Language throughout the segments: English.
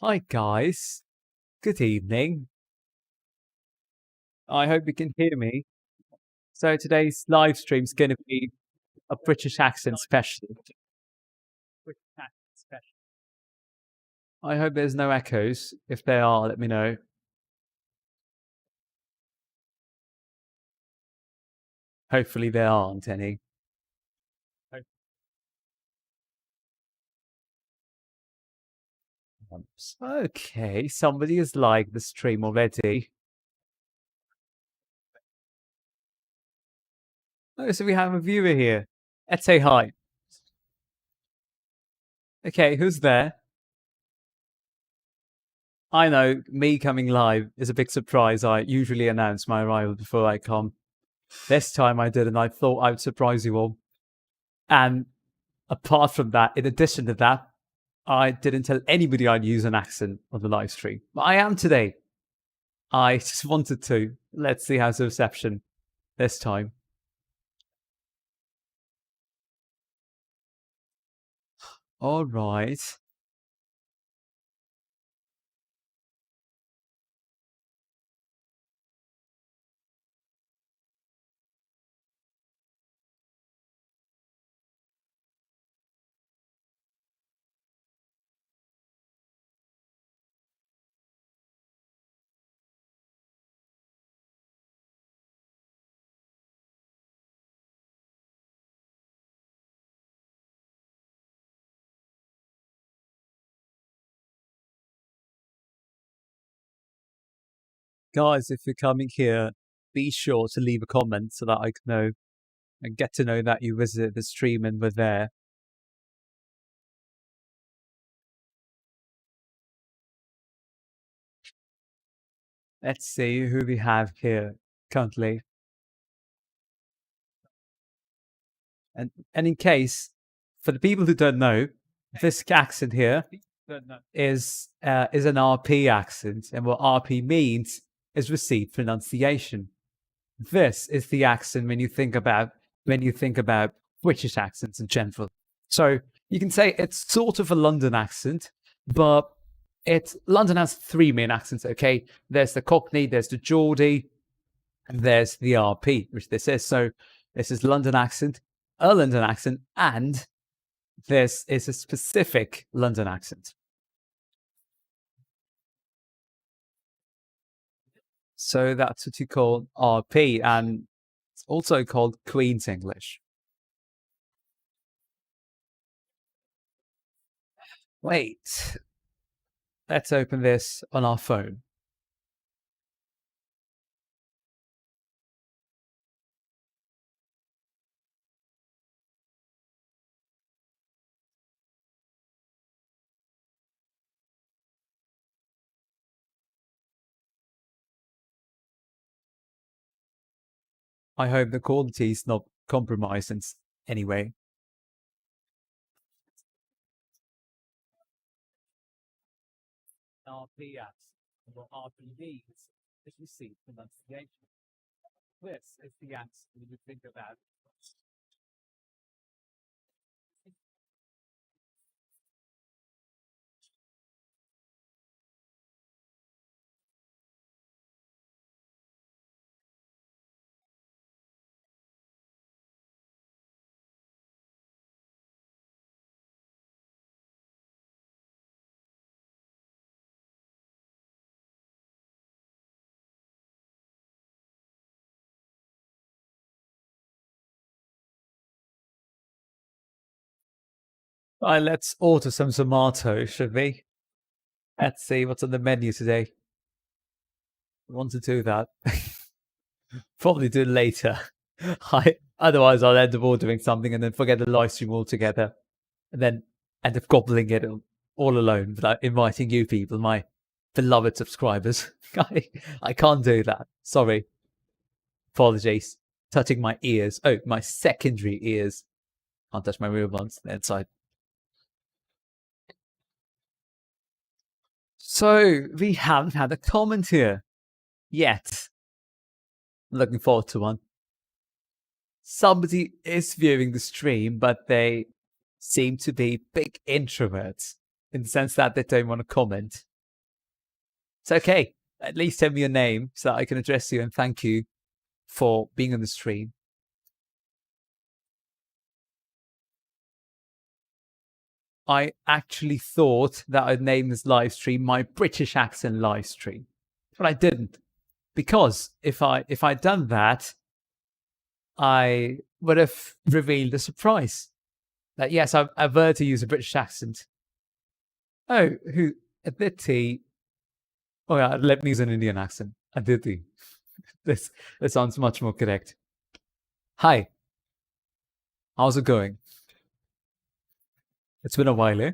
Hi guys, good evening. I hope you can hear me. So today's live stream is going to be a British accent special. I hope there's no echoes. If there are, let me know. Hopefully there aren't any. Okay, somebody has liked the stream already. Oh, so we have a viewer here. Let's say hi. Okay, who's there? I know me coming live is a big surprise. I usually announce my arrival before I come. This time I didn't. I thought I would surprise you all. And apart from that, in addition to that, I didn't tell anybody I'd use an accent on the live stream. But I am today. I just wanted to. Let's see how's the reception this time. All right. Guys, if you're coming here, be sure to leave a comment so that I can know and get to know that you visited the stream and were there. Let's see who we have here currently. And in case, for the people who don't know, this accent here is an RP accent, and what RP means is received pronunciation. This is the accent when you think about British accents in general. So you can say it's sort of a London accent, but London has three main accents. Okay, there's the Cockney, there's the Geordie, and there's the RP, which this is. So this is London accent, a London accent, and this is a specific London accent. So that's what you call RP, and it's also called Queen's English. Wait, let's open this on our phone. I hope the quality is not compromised in any way. RP accent, what RP means is received pronunciation. This is the accent you think about. Right, let's order some tomatoes, should we? Let's see what's on the menu today. I want to do that. Probably do it later. Otherwise, I'll end up ordering something and then forget the live stream altogether, and then end up gobbling it all alone without inviting you people, my beloved subscribers. I can't do that. Sorry. Apologies. Touching my ears. Oh, my secondary ears. Can't touch my real ones. They're inside. So we haven't had a comment here yet. Looking forward to one. Somebody is viewing the stream, but they seem to be big introverts in the sense that they don't want to comment. It's okay. At least tell me your name so that I can address you and thank you for being on the stream. I actually thought that I'd name this live stream my British accent live stream, but I didn't, because if I'd done that, I would have revealed a surprise. That yes, I've learned to use a British accent. Oh, who Aditi? Oh yeah, let me use an Indian accent. Aditi. This sounds much more correct. Hi, how's it going? It's been a while, eh?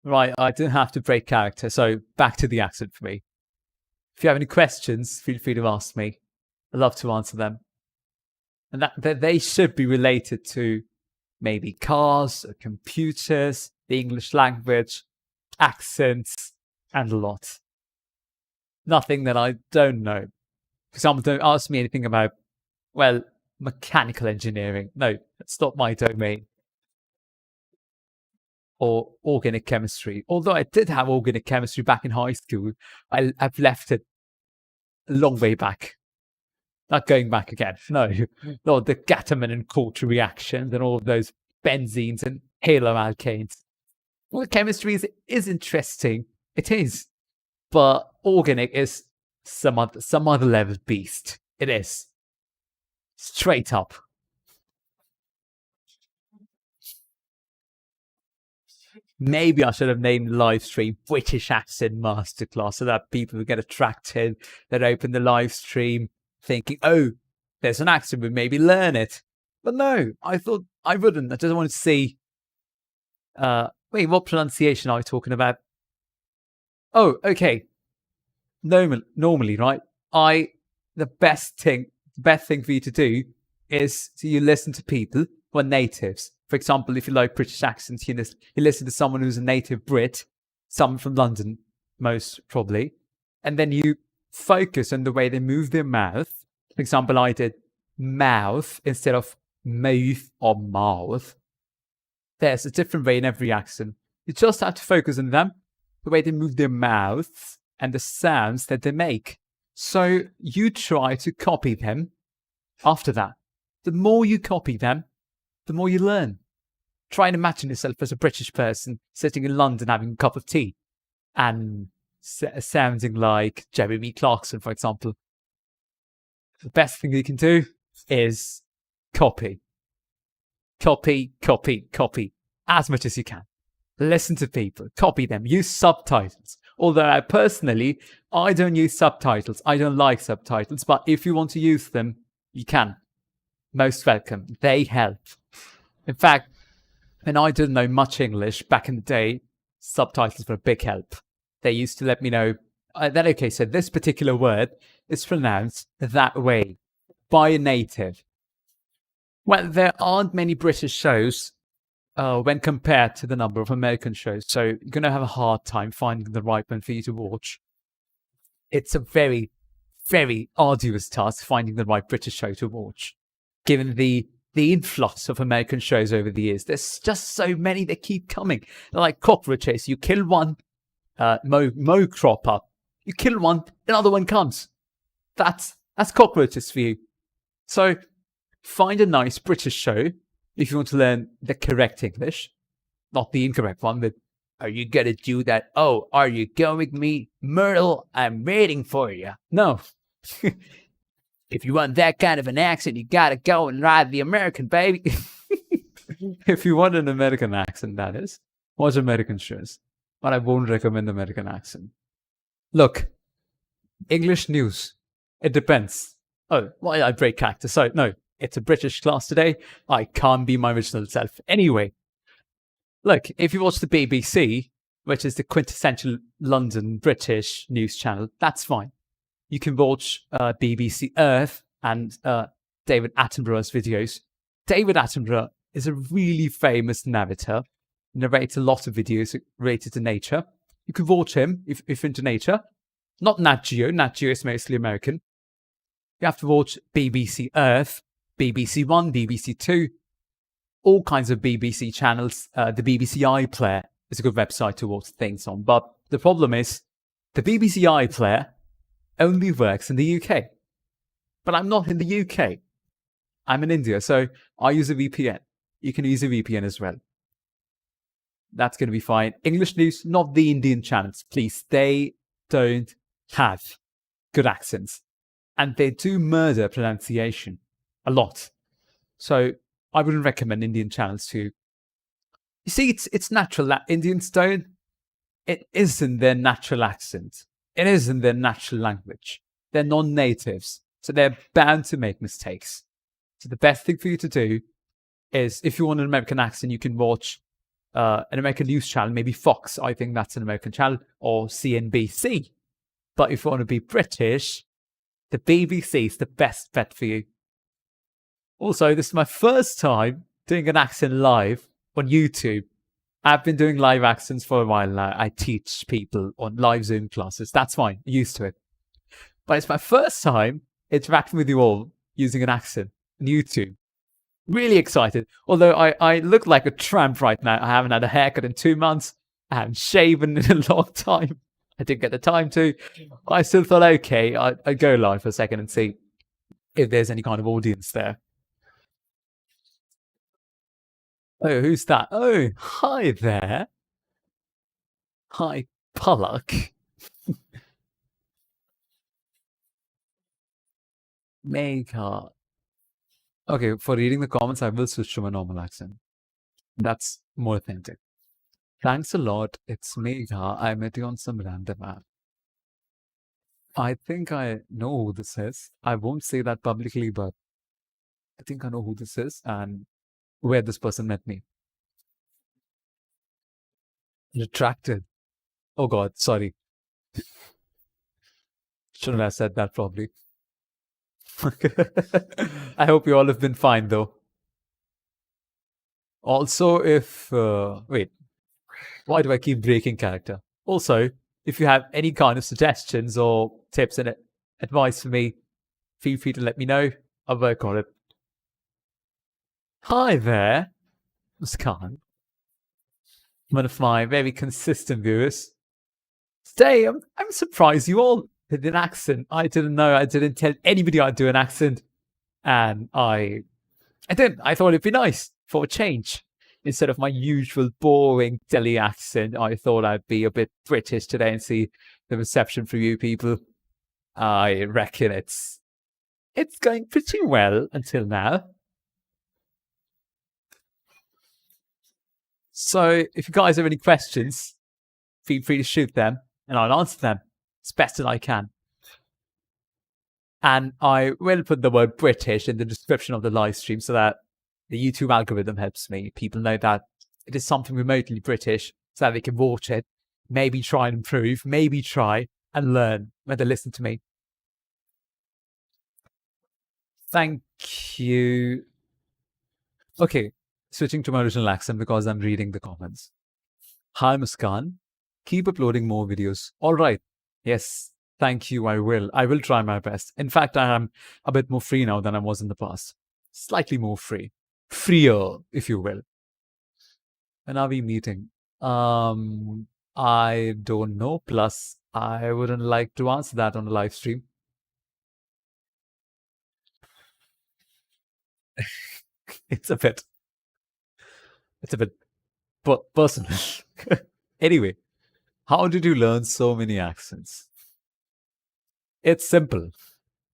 Right, I didn't have to break character, so back to the accent for me. If you have any questions, feel free to ask me. I'd love to answer them. And that they should be related to maybe cars, or computers, the English language, accents, and a lot. Nothing that I don't know. For example, don't ask me anything about, well, mechanical engineering. No, that's not my domain. Or organic chemistry. Although I did have organic chemistry back in high school, I've left it a long way back. Not going back again. No, no, the Gatterman and Coulter reactions and all of those benzenes and haloalkanes. Well, chemistry is interesting. It is, but organic is some other level beast. It is straight up. Maybe I should have named the live stream British Accent Masterclass so that people would get attracted, that open the live stream thinking, oh, there's an accent, but maybe learn it. But no, I thought I wouldn't. I just wanted to see. Wait, what pronunciation are we talking about? Oh, okay. Normally, right? The best thing for you to do is you listen to people who are natives. For example, if you like British accents, you listen to someone who's a native Brit, someone from London, most probably, and then you focus on the way they move their mouth. For example, I did mouth instead of mouth or mouth. There's a different way in every accent. You just have to focus on them, the way they move their mouths and the sounds that they make. So you try to copy them after that. The more you copy them, the more you learn. Try and imagine yourself as a British person sitting in London having a cup of tea and sounding like Jeremy Clarkson, for example. The best thing you can do is copy. Copy, copy, copy as much as you can. Listen to people, copy them, use subtitles. Although I don't use subtitles. I don't like subtitles, but if you want to use them, you can. Most welcome. They help. In fact, when I didn't know much English back in the day, subtitles were a big help. They used to let me know that, okay, so this particular word is pronounced that way by a native. Well, there aren't many British shows when compared to the number of American shows, so you're going to have a hard time finding the right one for you to watch. It's a very, very arduous task finding the right British show to watch, given the influx of American shows over the years. There's just so many that keep coming. They're like cockroaches. You kill one, mo crop up. You kill one, another one comes. That's cockroaches for you. So find a nice British show if you want to learn the correct English, not the incorrect one. But are you gonna do that? Oh, are you going with me, Myrtle? I'm waiting for you. No. If you want that kind of an accent, you gotta go and ride the American, baby. If you want an American accent, that is, watch American shows. But I won't recommend American accent. Look, English news. It depends. Oh, why I break character? So, no, it's a British class today. I can't be my original self. Anyway, look, if you watch the BBC, which is the quintessential London British news channel, that's fine. You can watch BBC Earth and David Attenborough's videos. David Attenborough is a really famous narrator. He narrates a lot of videos related to nature. You can watch him if you're into nature. Not Nat Geo. Nat Geo is mostly American. You have to watch BBC Earth, BBC One, BBC Two. all kinds of BBC channels. The BBC iPlayer is a good website to watch things on. But the problem is the BBC iPlayer only works in the UK. But I'm not in the UK. I'm in India, so I use a VPN. You can use a VPN as well. That's going to be fine. English news, not the Indian channels, please. They don't have good accents. And they do murder pronunciation a lot. So I wouldn't recommend Indian channels to. You see, it's natural that Indians don't. It isn't their natural accent. It isn't their natural language. They're non-natives. So they're bound to make mistakes. So the best thing for you to do is, if you want an American accent, you can watch an American news channel, maybe Fox. I think that's an American channel, or CNBC. But if you want to be British, the BBC is the best bet for you. Also, this is my first time doing an accent live on YouTube. I've been doing live accents for a while now. I teach people on live Zoom classes. That's fine. I'm used to it. But it's my first time interacting with you all using an accent on YouTube. Really excited. Although I look like a tramp right now. I haven't had a haircut in 2 months. I haven't shaven in a long time. I didn't get the time to. I still thought, okay, I'd go live for a second and see if there's any kind of audience there. Oh, who's that? Oh, hi there. Hi, Palak. Megha. Okay, for reading the comments, I will switch to my normal accent. That's more authentic. Thanks a lot. It's Megha. I met you on some random app. I think I know who this is. I won't say that publicly, but I think I know who this is and where this person met me. Retracted. Oh God, sorry. Shouldn't have said that probably. I hope you all have been fine though. Also, if wait, why do I keep breaking character? Also, if you have any kind of suggestions or tips and advice for me, feel free to let me know. I'll work on it. Hi there, Muskan. One of my very consistent viewers. Today, I'm surprised you all did an accent. I didn't know. I didn't tell anybody I'd do an accent, and I didn't. I thought it'd be nice for a change. Instead of my usual boring Delhi accent, I thought I'd be a bit British today and see the reception from you people. I reckon it's going pretty well until now. So if you guys have any questions, feel free to shoot them and I'll answer them as best as I can. And I will put the word British in the description of the live stream so that the YouTube algorithm helps me. People know that it is something remotely British so that they can watch it, maybe try and improve, maybe try and learn when they listen to me. Thank you. Okay, switching to my original accent because I'm reading the comments. Hi, Muskan. Keep uploading more videos. All right. Yes, thank you. I will. I will try my best. In fact, I am a bit more free now than I was in the past. Slightly more free. Freer, if you will. When are we meeting? I don't know. Plus, I wouldn't like to answer that on a live stream. It's a bit personal. Anyway, how did you learn so many accents? It's simple.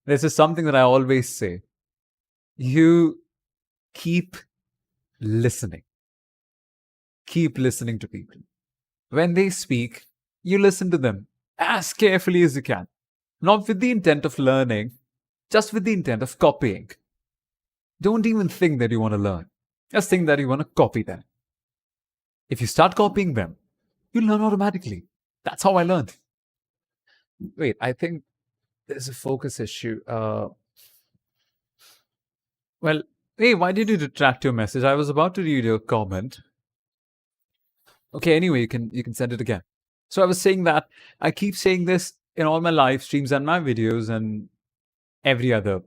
This is something that I always say. You keep listening. Keep listening to people. When they speak, you listen to them as carefully as you can. Not with the intent of learning, just with the intent of copying. Don't even think that you want to learn. Just think that you want to copy them. If you start copying them, you learn automatically. That's how I learned. Wait, I think there's a focus issue. Well, hey, why did you retract your message? I was about to read your comment. Okay, anyway, you can send it again. So I was saying that I keep saying this in all my live streams and my videos and every other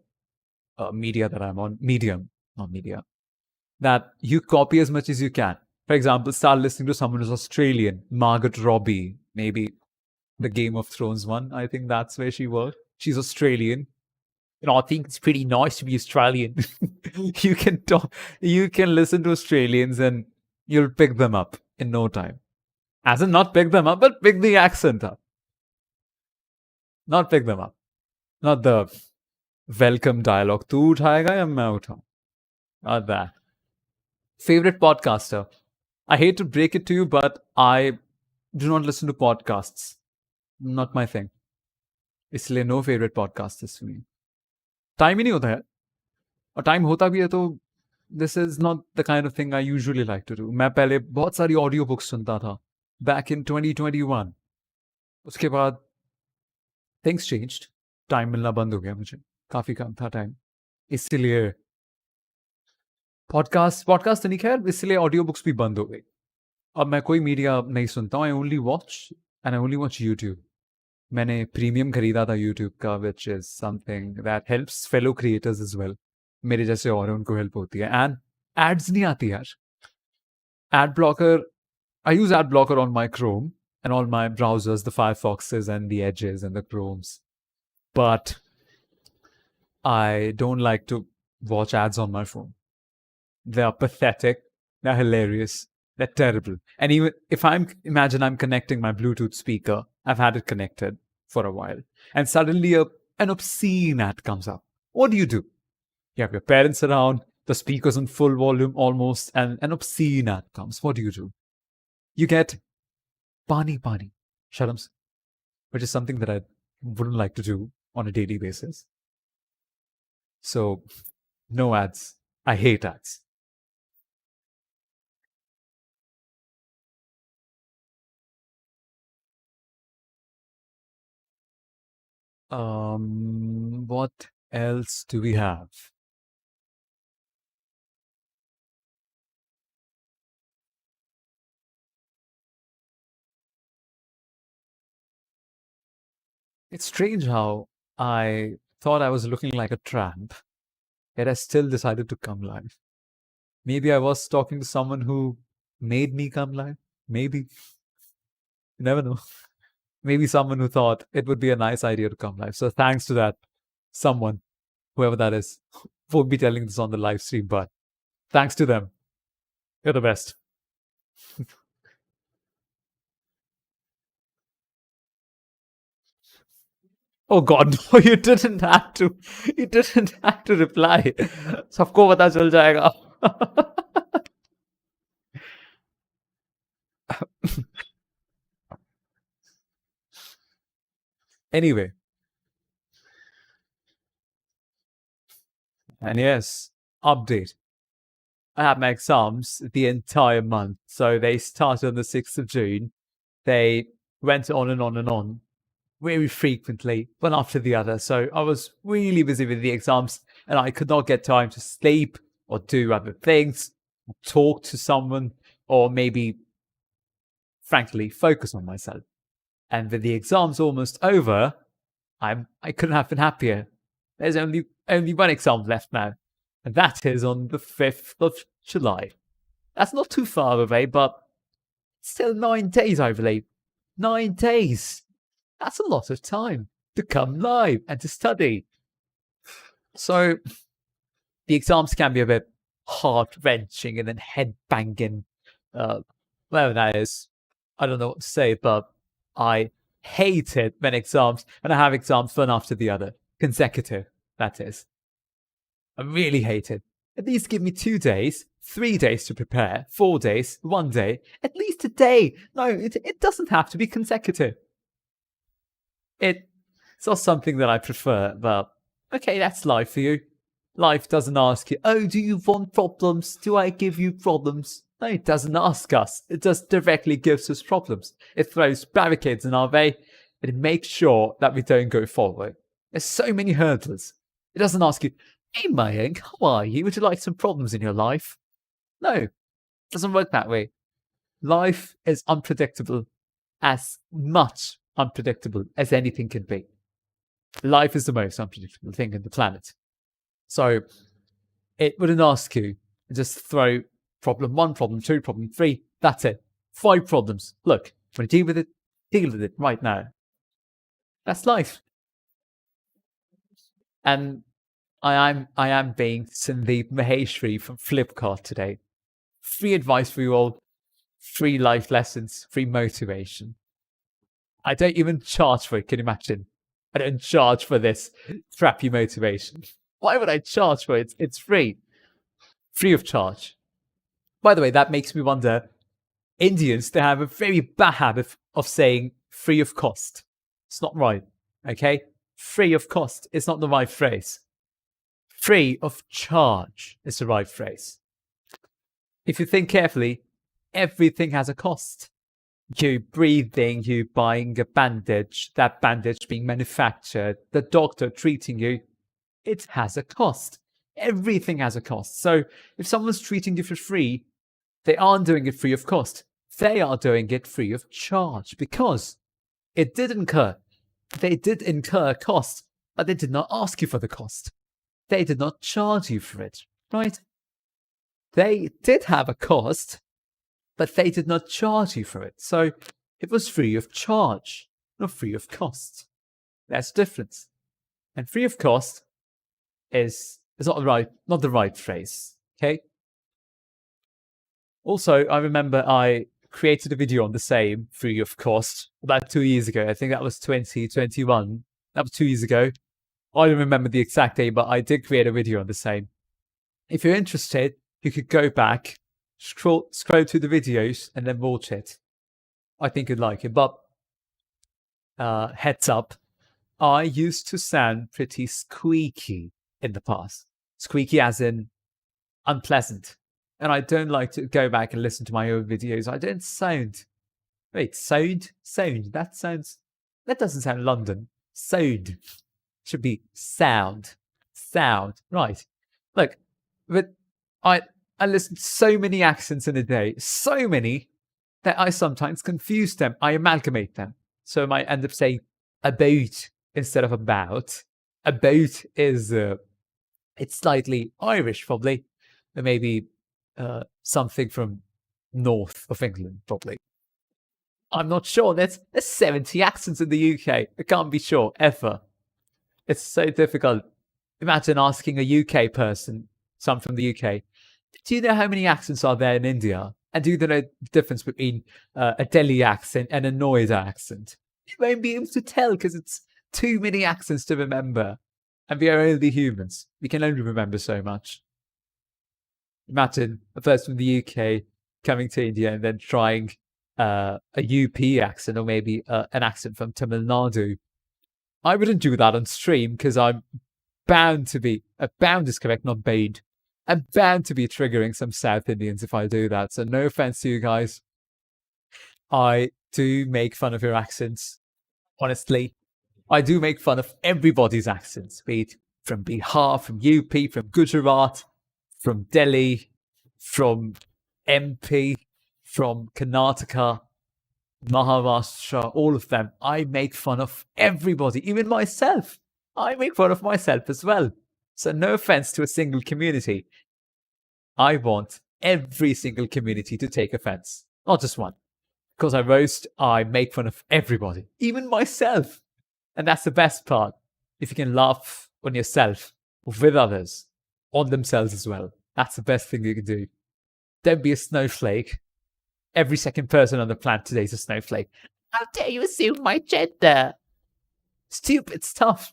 media that I'm on. Medium, not media. that you copy as much as you can. For example, start listening to someone who's Australian, Margot Robbie, maybe the Game of Thrones one. I think that's where she worked. She's Australian. I think it's pretty nice to be Australian. you can talk, you can listen to Australians and you'll pick them up in no time. As in, not pick them up, but pick the accent up. Not pick them up. Not the welcome dialogue. तू उठाएगा या मैं उठाऊं? Not that. Favorite podcaster? I hate to break it to you, but I do not listen to podcasts. Not my thing. इसलिए no favorite podcasters for me. Time ही नहीं होता है और टाइम होता भी है तो this is not the kind of thing I usually like to do. मैं पहले बहुत सारी ऑडियो बुक्स सुनता था बैक इन 2021. उसके बाद थिंग्स चेंज्ड. टाइम मिलना बंद हो गया मुझे. काफ़ी कम था टाइम. इसलिए पॉडकास्ट तो नहीं, खैर इसलिए ऑडियो बुक्स भी बंद हो गई. अब मैं कोई मीडिया नहीं सुनता हूँ. I only watch YouTube. मैंने प्रीमियम खरीदा था यूट्यूब का, which is something that helps fellow creators is well. मेरे जैसे और उनको हेल्प होती है. एंड एड्स नहीं आती यार. Ad blocker, I use ad blocker on my Chrome and all my browsers, the Firefoxes and the Edges and the Chromes. But I don't like to watch ads on my phone. They are pathetic. They're hilarious. They're terrible. And even if imagine I'm connecting my Bluetooth speaker, I've had it connected for a while, and suddenly an obscene ad comes up. What do? You have your parents around, the speaker's on full volume almost, and an obscene ad comes. What do? You get pani, sharams, which is something that I wouldn't like to do on a daily basis. So, no ads. I hate ads. What else do we have? It's strange how I thought I was looking like a tramp, yet I still decided to come live. Maybe I was talking to someone who made me come live. Maybe. You never know. Maybe someone who thought it would be a nice idea to come live. So thanks to that someone, whoever that is, won't be telling this on the live stream, but thanks to them. You're the best. Oh God, no, you didn't have to. You didn't have to reply. सबको पता चल जाएगा. Anyway. And yes, update. I had my exams the entire month. So they started on the 6th of June. They went on and on and on very frequently, one after the other. So I was really busy with the exams and I could not get time to sleep or do other things, or talk to someone, or maybe, frankly, focus on myself. And with the exams almost over, I couldn't have been happier. There's only one exam left now, and that is on the 5th of July. That's not too far away, but still 9 days, I believe. 9 days. That's a lot of time to come live and to study. So the exams can be a bit heart-wrenching and then head-banging. Whatever that is. I don't know what to say, but I hate it when I have exams one after the other. Consecutive, that is. I really hate it. At least give me 2 days, 3 days to prepare, 4 days, 1 day, at least a day. No, it doesn't have to be consecutive. It's not something that I prefer, but okay, that's life for you. Life doesn't ask you, oh, do you want problems? Do I give you problems? No, it doesn't ask us. It just directly gives us problems. It throws barricades in our way, and it makes sure that we don't go forward. There's so many hurdles. It doesn't ask you, hey, Mayank, how are you? Would you like some problems in your life? No, it doesn't work that way. Life is unpredictable, as much unpredictable as anything can be. Life is the most unpredictable thing on the planet. So it wouldn't ask you, and just throw problem 1, problem 2, problem 3. That's it. 5 problems. Look, want to deal with it? Deal with it right now. That's life. And I am being Sandeep Maheshwari from Flipkart today. Free advice for you all, free life lessons, free motivation. I don't even charge for it, can you imagine? I don't charge for this crappy motivation. Why would I charge for it? It's free. Free of charge. By the way, that makes me wonder, Indians, they have a very bad habit of saying free of cost. It's not right, okay? Free of cost is not the right phrase. Free of charge is the right phrase. If you think carefully, everything has a cost. You breathing, you buying a bandage, that bandage being manufactured, the doctor treating you, it has a cost. Everything has a cost. So if someone's treating you for free, they aren't doing it free of cost. They are doing it free of charge because it did incur. They did incur cost, but they did not ask you for the cost. They did not charge you for it, right? They did have a cost, but they did not charge you for it. So it was free of charge, not free of cost. That's the difference. And free of cost is not the right phrase. Okay. Also, I remember I created a video on the same free of cost about 2 years ago. I think that was 2021. That was 2 years ago. I don't remember the exact date, but I did create a video on the same. If you're interested, you could go back, scroll through the videos, and then watch it. I think you'd like it. But heads up, I used to sound pretty squeaky in the past. Squeaky as in unpleasant. And I don't like to go back and listen to my own videos. I don't sound. Wait, sound? Sound. That doesn't sound London. Sound. Should be sound. Sound. Right. Look, but I listen to so many accents in a day. So many that I sometimes confuse them. I amalgamate them. So I might end up saying about instead of about. About is it's slightly Irish, probably. Or maybe something from north of England, probably. I'm not sure. There's 70 accents in the UK. I can't be sure, ever. It's so difficult. Imagine asking a UK person, some from the UK, do you know how many accents are there in India? And do you know the difference between a Delhi accent and a Noida accent? You won't be able to tell because it's too many accents to remember. And we are only humans. We can only remember so much. Imagine a person from the UK coming to India and then trying a UP accent or maybe an accent from Tamil Nadu. I wouldn't do that on stream because I'm bound to be, bound is correct, not bade. I'm bound to be triggering some South Indians if I do that. So no offense to you guys. I do make fun of your accents. Honestly, I do make fun of everybody's accents, be it from Bihar, from UP, from Gujarat, from Delhi, from MP, from Karnataka, Maharashtra, all of them. I make fun of everybody, even myself. I make fun of myself as well. So no offense to a single community. I want every single community to take offense, not just one. Because I roast, I make fun of everybody, even myself. And that's the best part. If you can laugh on yourself, with others, on themselves as well. That's the best thing you can do. Don't be a snowflake. Every second person on the planet today is a snowflake. How dare you assume my gender? Stupid stuff.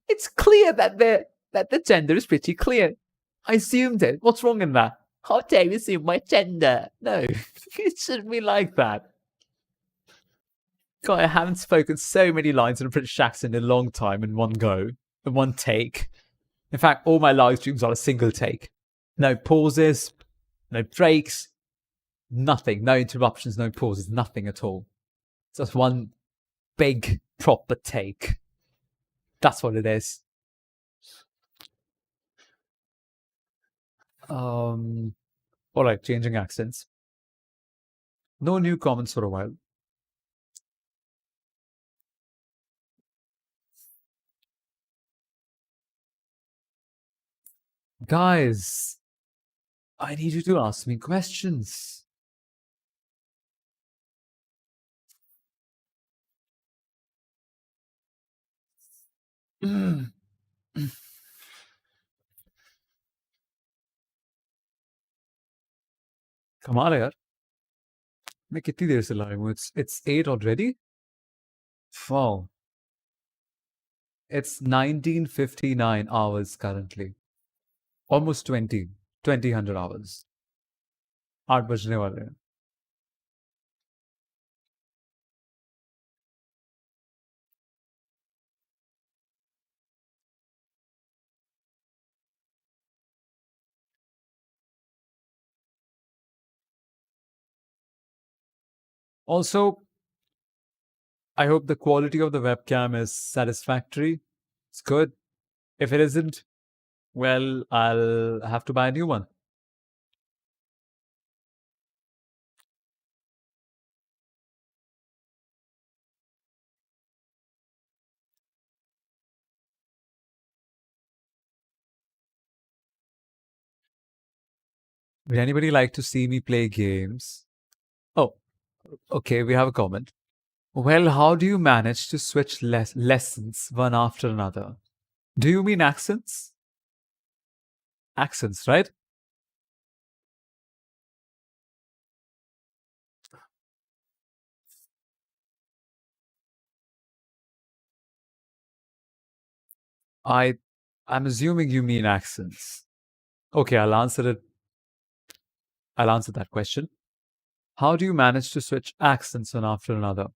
It's clear that the gender is pretty clear. I assumed it. What's wrong in that? How dare you assume my gender? No, it shouldn't be like that. God, I haven't spoken so many lines in a British accent in a long time in one go, in one take. In fact, all my live streams are a single take. No pauses, no breaks, nothing. No interruptions, no pauses, nothing at all. It's just one big, proper take. That's what it is. All right, changing accents. No new comments for a while. Guys, I need you to ask me questions. कमाल है यार. मैं कितनी देर से लाया हूँ? It's 8 already? Wow. It's 19:59 hours currently. Almost 100 hours. 8 बजने वाले हैं. Also, I hope the quality of the webcam is satisfactory. It's good. If it isn't, well, I'll have to buy a new one. Would anybody like to see me play games? Oh, okay, we have a comment. Well, how do you manage to switch lessons one after another? Do you mean accents? Accents, right? I I'm assuming you mean accents. Okay, I'll answer that question. How do you manage to switch accents one after another?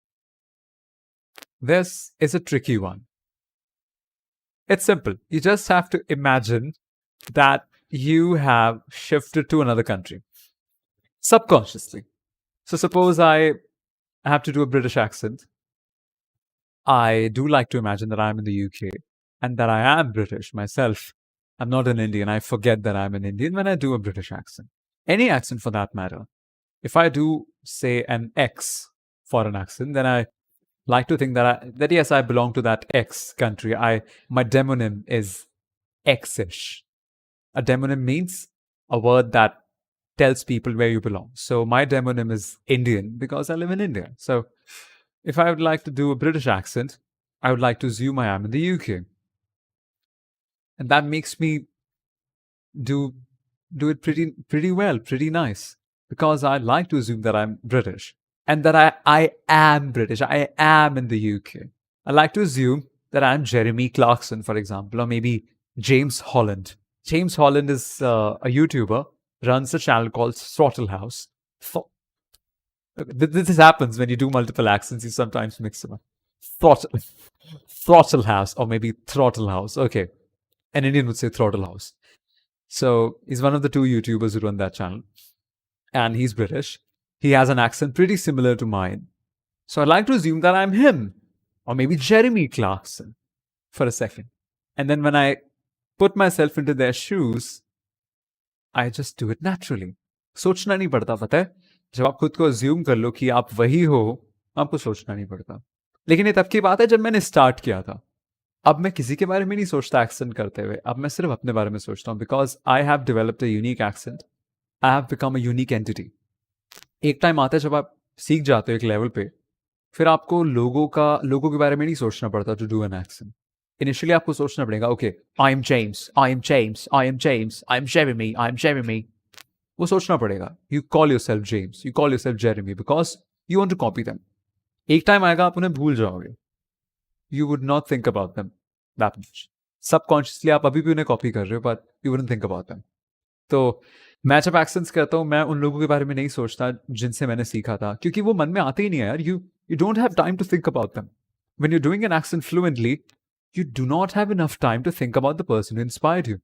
This is a tricky one. It's simple. You just have to imagine that you have shifted to another country subconsciously. So suppose I have to do a British accent. I do like to imagine that I'm in the UK and that I am British myself. I'm not an Indian. I forget that I'm an Indian when I do a British accent. Any accent for that matter. If I do say an X foreign accent, then I like to think that yes, I belong to that X country. My demonym is X-ish. A demonym means a word that tells people where you belong. So my demonym is Indian because I live in India. So if I would like to do a British accent, I would like to assume I am in the UK. And that makes me do it pretty well, pretty nice. Because I like to assume that I'm British. And that I am British. I am in the UK. I like to assume that I'm Jeremy Clarkson, for example, or maybe James Holland. James Holland is a YouTuber, runs a channel called Throttle House. This happens when you do multiple accents, you sometimes mix them up. Throttle, Throttle House, or maybe Throttle House. Okay. An Indian would say Throttle House. So he's one of the two YouTubers who run that channel. And he's British. He has an accent pretty similar to mine. So I'd like to assume that I'm him, or maybe Jeremy Clarkson for a second. And then when I put myself into their shoes, I just do it naturally. सोचना नहीं पड़ता, पता है? जब आप खुद को assume कर लो कि आप वही हो, आपको सोचना नहीं पड़ता. लेकिन ये तब की बात है जब मैंने स्टार्ट किया था. अब मैं किसी के बारे में नहीं सोचता एक्सेंट करते हुए. अब मैं सिर्फ अपने बारे में सोचता हूँ because I have developed a unique accent. I have become a unique entity. एक टाइम आता है जब आप सीख जाते हो एक लेवल पे, फिर आपको लोगों के बारे में नहीं सोचना पड़ता to do an accent. Initially आपको सोचना पड़ेगा, okay, I am James, I am James, I am James, I am Jeremy, I am Jeremy. वो सोचना पड़ेगा. You call yourself James, you call yourself Jeremy because you want to copy them. एक time आएगा आप उन्हें भूल जाओगे. You would not think about them that much. Subconsciously आप अभी भी उन्हें कॉपी कर रहे हो but you wouldn't think about them. तो मैं जब एक्सेंट्स करता हूँ, मैं उन लोगों के बारे में नहीं सोचता जिनसे मैंने सीखा था, क्योंकि वो मन में आते ही नहीं है यार. You don't have time to think about them. When you doing an accent fluently, you do not have enough time to think about the person who inspired you.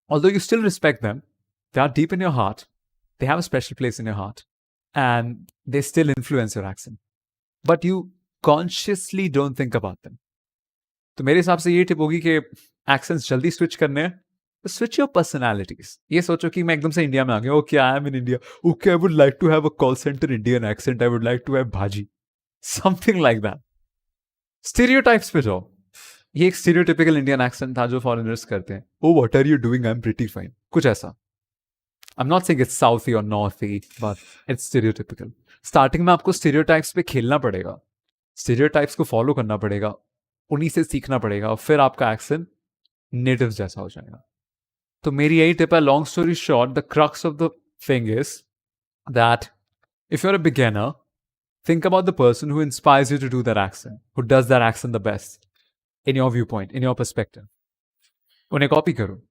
Although you still respect them, they are deep in your heart, they have a special place in your heart, and they still influence your accent. But you consciously don't think about them. तो मेरे हिसाब से ये tip होगी कि accents जल्दी switch करने हैं, तो स्विच योर पर्सनैलिटीज. ये सोचो कि मैं एकदम से इंडिया में आ गया. Okay, I am in India. Okay, I would like to have a call centre Indian accent. I would like to have bhaji. Something like that. Stereotypes पे जाओ. ये एक स्टीरियोटिपिकल इंडियन एक्सेंट था जो फॉरेनर्स करते हैं. Oh what are you doing, I am pretty fine. कुछ ऐसा. I'm not saying it's Southy or Northy, but it's stereotypical. Starting में आपको स्टीरियोटाइप्स पे खेलना पड़ेगा, स्टीरियोटाइप्स को फॉलो करना पड़ेगा, उन्हीं से सीखना पड़ेगा और फिर आपका एक्सेंट नेटिव जैसा हो जाएगा. तो मेरी यही टिप है. Long story short, the crux of the thing is that if you're a beginner, think about the person who inspires you to do that accent, who does that accent the best, in your viewpoint, in your perspective. उन्हें copy करो.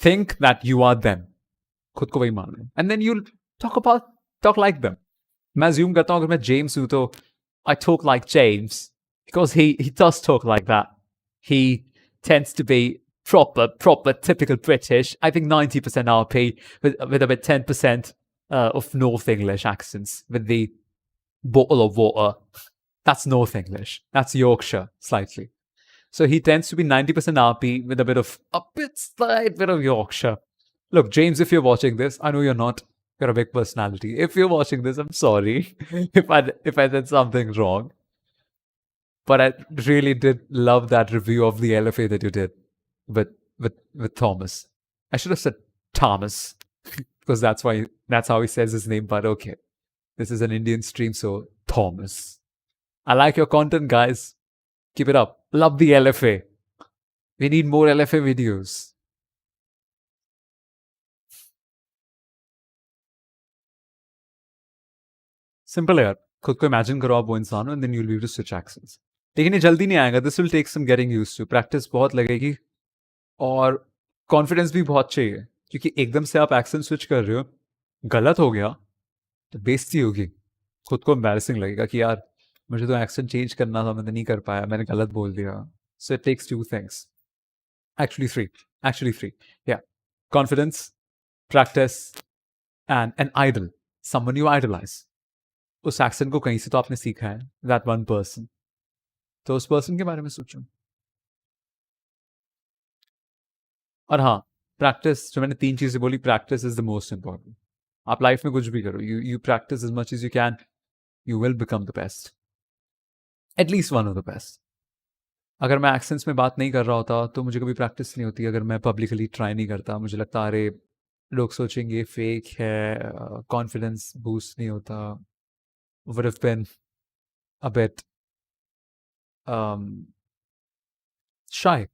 Think that you are them. खुद को वही मान लो. And then you'll talk like them. मैं assume करता हूँ अगर मैं James हूँ तो I talk like James because he does talk like that. He tends to be proper typical British. I think 90% RP with about 10% of North English accents with the bottle of water. That's North English. That's Yorkshire slightly. So he tends to be 90% RP with a slight bit of Yorkshire. Look, James, if you're watching this, I know you're not. You're a big personality. If you're watching this, I'm sorry if I said something wrong. But I really did love that review of the LFA that you did with Thomas. I should have said Thomas because that's how he says his name. But okay, this is an Indian stream, so Thomas. I like your content, guys. Keep it up. Love the LFA. We need more LFA videos. Simple है यार. खुद को imagine करो आप वो इंसान हो and then you will be able to switch accents. लेकिन ये जल्दी नहीं आएगा. This will take some getting used to. Practice बहुत लगेगी और कॉन्फिडेंस भी बहुत चाहिए क्योंकि एकदम से आप एक्सेंट स्विच कर रहे हो, गलत हो गया तो बेइज्जती होगी. खुद को एम्बैरेसिंग लगेगा कि यार मुझे तो एक्सेंट चेंज करना था, मैं तो नहीं कर पाया, मैंने गलत बोल दिया. So it takes two things. Actually three. Yeah. Confidence, practice, and an idol. Someone you idolize. उस एक्सेंट को कहीं से तो आपने सीखा है. That one person. तो उस पर्सन के बारे में सोचो. और हाँ, प्रैक्टिस. जो मैंने 3 चीजें बोली, practice is the most important. आप लाइफ में कुछ भी करो, you practice as much as you can, you will become the best. At least one of the best. अगर मैं एक्सेंट्स में बात नहीं कर रहा होता तो मुझे कभी प्रैक्टिस नहीं होती. अगर मैं पब्लिकली ट्राई नहीं करता, मुझे लगता अरे लोग सोचेंगे फेक है, कॉन्फिडेंस बूस्ट नहीं होता. would have been a bit shy.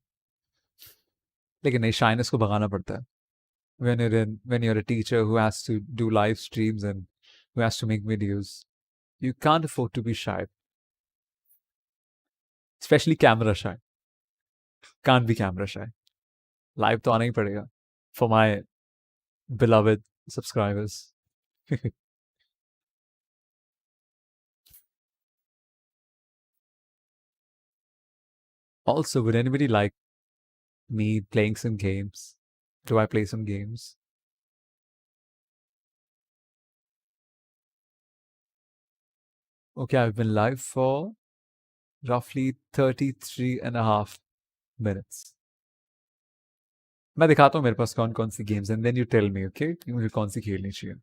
लेकिन नहीं, शाइनेस को भगाना पड़ता है. When you're a teacher who has to do live streams and who has to make videos, you can't afford to be shy. Especially camera shy. Can't be camera shy. Live तो आना ही पड़ेगा for my beloved subscribers. Also, would anybody like me playing some games? Do I play some games? Okay, I've been live for roughly 33 and a half minutes. मैं दिखाता हूँ मेरे पास कौन कौन सी games, and then you tell me okay कि मुझे कौन सी खेलनी चाहिए.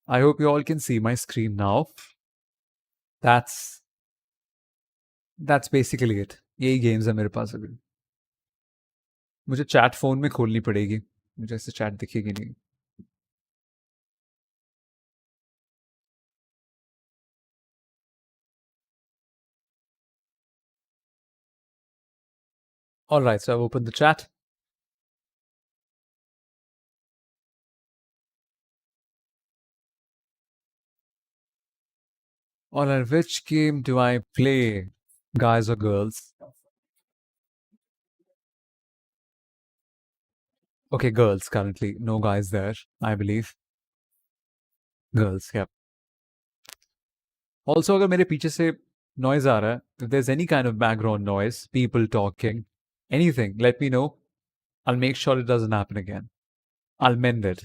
I hope you all can see my screen now. That's basically it. यही गेम्स है मेरे पास अभी. मुझे चैट फोन में खोलनी पड़ेगी, मुझे ऐसे चैट दिखेगी नहीं. All right, so I've opened the chat. All right, which game do I play, guys or girls? Okay, girls currently. No guys there, I believe. Girls, yeah. Also, अगर मेरे पीछे से noise आ रहा है, if there's any kind of background noise, people talking, anything, let me know. I'll make sure it doesn't happen again. I'll mend it.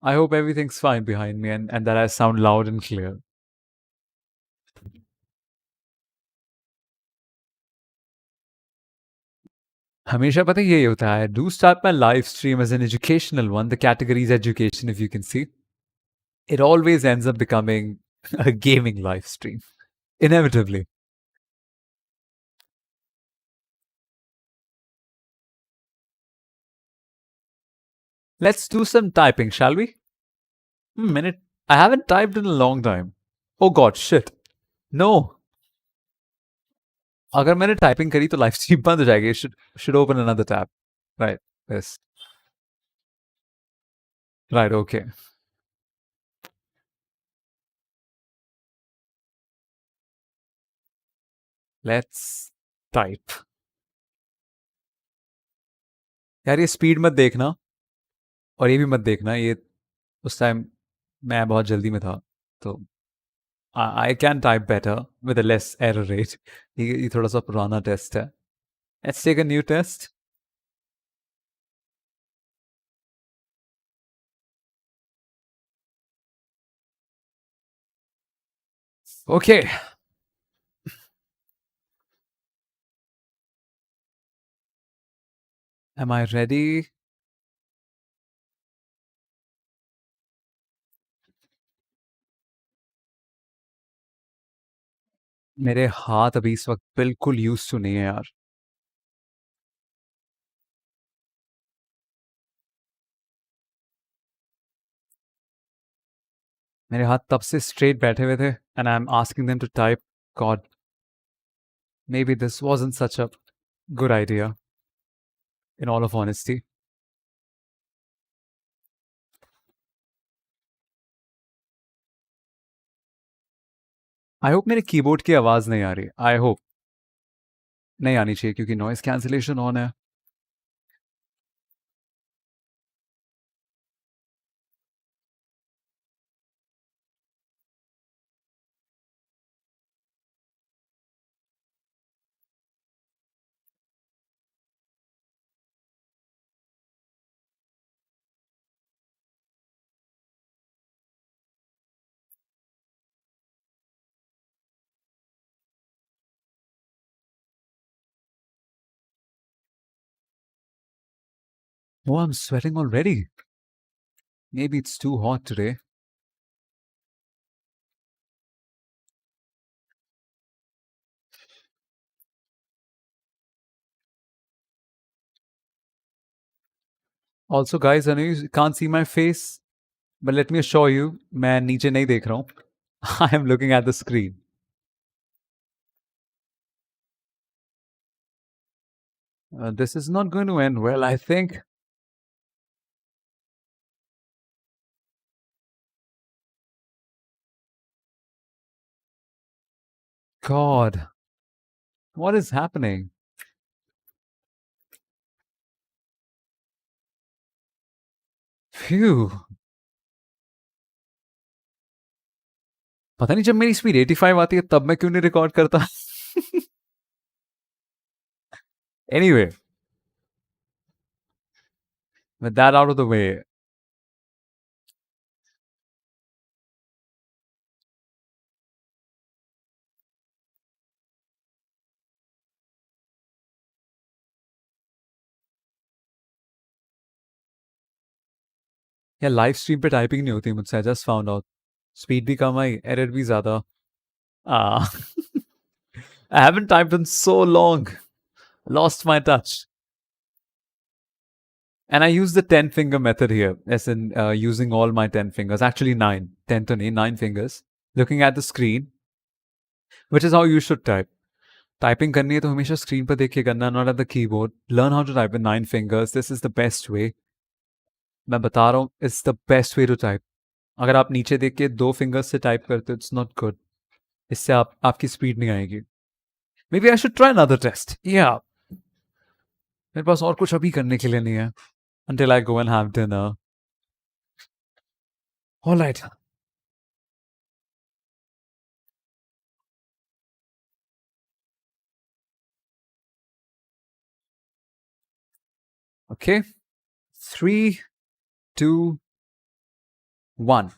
I hope everything's fine behind me and that I sound loud and clear. हमेशा पता है यही होता है. Do start my live stream as an educational one. The category is education, if you can see. It always ends up becoming a gaming live stream. Inevitably. Let's do some typing, shall we? Minute. I haven't typed in a long time. Oh god, shit. No. अगर मैंने typing करी तो live stream बंद हो जाएगी. Should open another tab. Right. Yes. Right. Okay. Let's type. यार ये speed मत देखना और ये भी मत देखना. ये उस टाइम मैं बहुत जल्दी में था तो I can type better with a less error rate. ये थोड़ा सा पुराना टेस्ट है. Let's take a new test. Okay. Am I ready? मेरे हाथ अभी इस वक्त बिल्कुल यूज टू नहीं है यार. मेरे हाथ तब से स्ट्रेट बैठे हुए थे and I'm asking them to type. God, maybe this wasn't such a good idea, in all of honesty. I hope मेरे कीबोर्ड की आवाज़ नहीं आ रही. I hope नहीं आनी चाहिए क्योंकि नॉइस कैंसिलेशन ऑन है. Oh, I'm sweating already. Maybe it's too hot today. Also, guys, I know you can't see my face, but let me assure you, मैं नीचे नहीं देख रहा हूँ. I am looking at the screen. This is not going to end well, I think. God, what is happening? Phew. पता नहीं जब मेरी स्पीड 85 आती है तब मैं क्यों नहीं रिकॉर्ड करता. Anyway, with that out of the way, या लाइव स्ट्रीम पे टाइपिंग नहीं होती मुझसे. I just found out. Speed भी कम आई, एरर भी ज्यादा. Ah, I haven't typed in so long. Lost my touch. And I use the 10 finger method here, as in using all my 10 fingers. Actually, 9. 10 to 9 fingers. Looking at the screen, which is how you should type. Typing करनी है तो हमेशा screen पर देख के करना, not at the keyboard. Learn how to type with 9 fingers. This is the best way. मैं बता रहा हूँ, it's the best way to type. अगर आप नीचे देख के 2 fingers से टाइप करते हो, it's not good. इससे आपकी स्पीड नहीं आएगी. Maybe I should try another test. Yeah. मेरे पास और कुछ अभी करने के लिए नहीं है. Until I go and have dinner. All right. Okay. 3, 2, 1.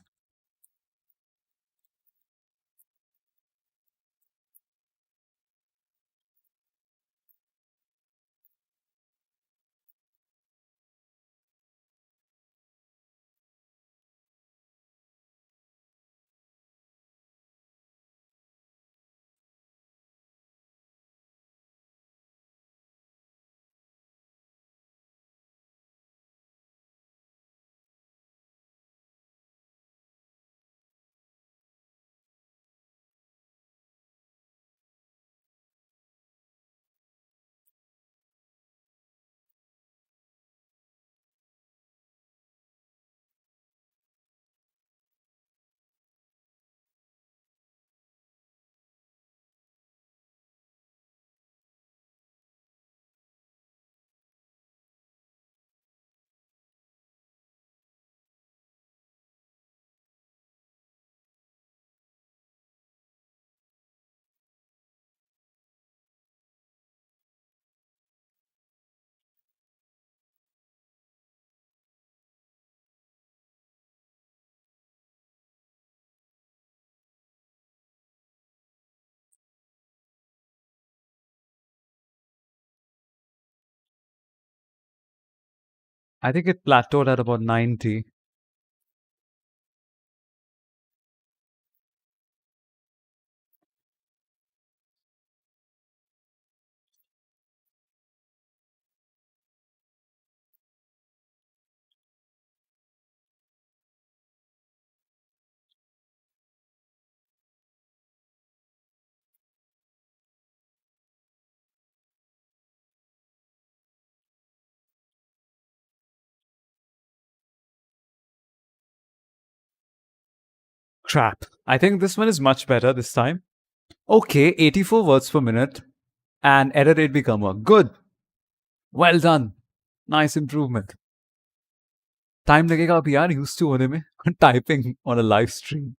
I think it plateaued at about 90. Crap. I think this one is much better this time. Okay, 84 words per minute and error rate become a good. Well done. Nice improvement. Time लगेगा अभी यार use to होने में typing on a live stream